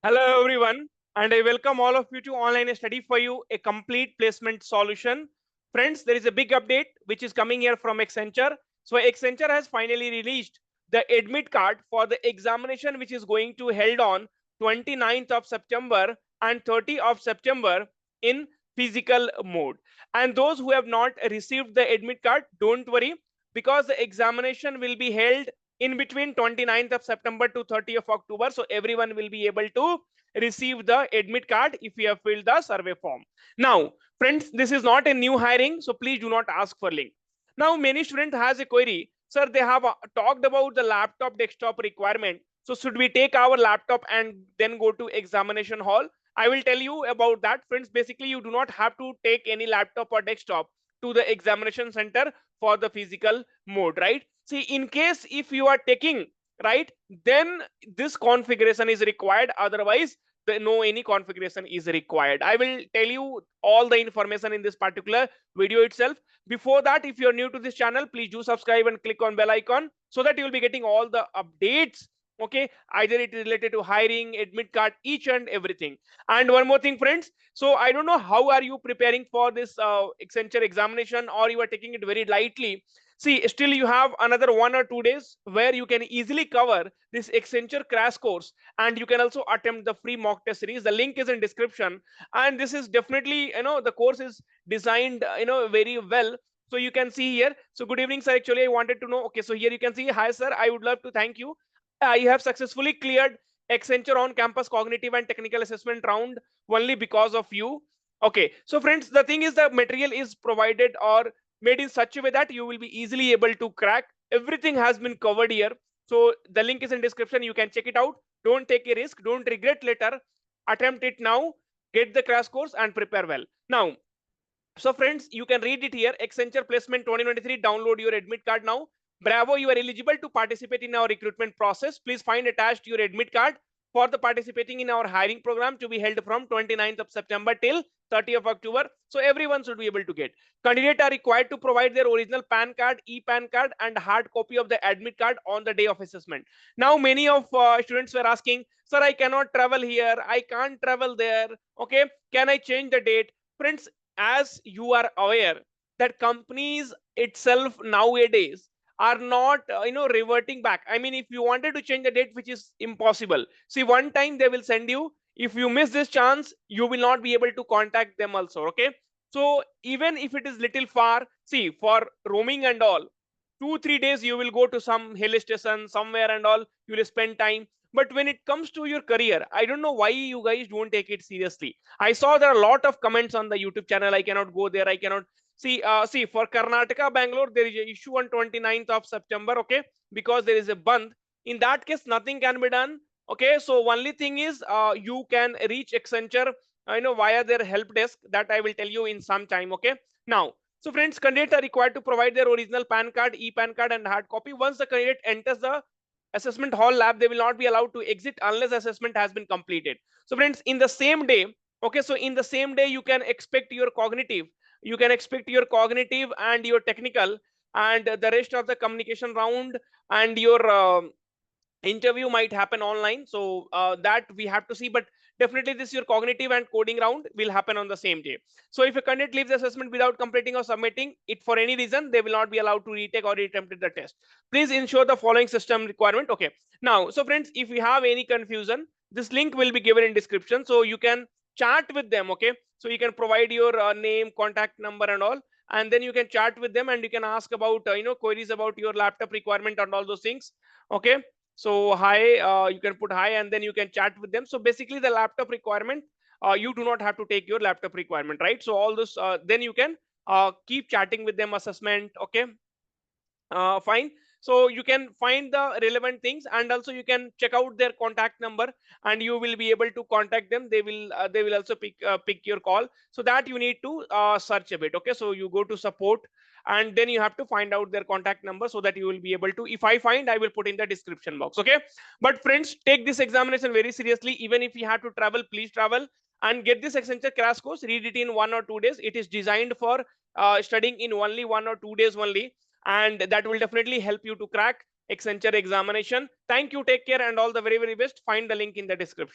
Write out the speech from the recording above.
Hello everyone, and I welcome all of you to Online Study for You, a complete placement solution. Friends, there is a big update which is coming here from Accenture. So Accenture has finally released the admit card for the examination which is going to held on 29th of September and 30th of September in physical mode. And those who have not received the admit card, don't worry, because the examination will be held in between 29th of September to 30th of October. So everyone will be able to receive the admit card if you have filled the survey form. Now, friends, this is not a new hiring, so please do not ask for link. Now, many student has a query. Sir, they have talked about the laptop desktop requirement. So should we take our laptop and then go to examination hall? I will tell you about that. Friends, basically you do not have to take any laptop or desktop to the examination center for the physical mode, right? See, in case if you are taking, right, then this configuration is required. Otherwise, no any configuration is required. I will tell you all the information in this particular video itself. Before that, if you're new to this channel, please do subscribe and click on bell icon so that you will be getting all the updates. Okay, either it is related to hiring, admit card, each and everything. And one more thing, friends, so I don't know how are you preparing for this Accenture examination, or you are taking it very lightly. See, still you have another 1 or 2 days where you can easily cover this Accenture crash course, and you can also attempt the free mock test series. The link is in description, and this is definitely, the course is designed, very well. So you can see here. So good evening, sir. Actually, I wanted to know. Okay, so here you can see, hi, sir. I would love to thank you. I have successfully cleared Accenture on-campus cognitive and technical assessment round only because of you. Okay, so friends, the thing is the material is provided or made in such a way that you will be easily able to crack. Everything has been covered here. So the link is in description. You can check it out. Don't take a risk. Don't regret later. Attempt it now. Get the crash course and prepare well. Now, so friends, you can read it here. Accenture Placement 2023. Download your admit card now. Bravo, you are eligible to participate in our recruitment process. Please find attached your admit card for the participating in our hiring program to be held from 29th of September till 30th of October. So everyone should be able to get. Candidates are required to provide their original PAN card, e-PAN card, and hard copy of the admit card on the day of assessment. Now, many of students were asking, sir, I cannot travel here. I can't travel there. Okay, can I change the date? Friends, as you are aware that companies itself nowadays are not reverting back. I mean, if you wanted to change the date, which is impossible, see, one time they will send you. If you miss this chance, you will not be able to contact them also. Okay, so even if it is little far, see, for roaming and all, 2 3 days you will go to some hill station somewhere and all, you will spend time. But when it comes to your career, I don't know why you guys don't take it seriously. I saw there are a lot of comments on the YouTube channel. I cannot go there. I cannot see. See, for Karnataka, Bangalore, there is an issue on 29th of September. Okay, because there is a band. In that case, nothing can be done. Okay, so only thing is, you can reach Accenture, via their help desk. That I will tell you in some time. Okay, now. So friends, candidates are required to provide their original PAN card, e-PAN card, and hard copy. Once the candidate enters the assessment hall lab, they will not be allowed to exit unless assessment has been completed. So friends, in the same day, okay, so in the same day you can expect your cognitive, and your technical, and the rest of the communication round, and your interview might happen online. So that we have to see, but definitely this your cognitive and coding round will happen on the same day. So if a candidate leaves the assessment without completing or submitting it for any reason, they will not be allowed to retake or reattempt the test. Please ensure the following system requirement. Okay, now, so friends, if you have any confusion, this link will be given in description, so you can chat with them. Okay, so you can provide your name, contact number, and all, and then you can chat with them, and you can ask about queries about your laptop requirement and all those things. Okay, so hi, you can put hi, and then you can chat with them. So basically the laptop requirement, you do not have to take your laptop requirement, right? So all this, then you can keep chatting with them, assessment. Okay, fine. So you can find the relevant things, and also you can check out their contact number, and you will be able to contact them. They will also pick your call. So that you need to search a bit. Okay, so you go to support, and then you have to find out their contact number, so that you will be able to, if I find, I will put in the description box. Okay, but friends, take this examination very seriously. Even if you have to travel, please travel and get this Accenture crash course. Read it in 1 or 2 days. It is designed for studying in only 1 or 2 days only, and that will definitely help you to crack Accenture examination. Thank you, take care, and all the very, very best. Find the link in the description.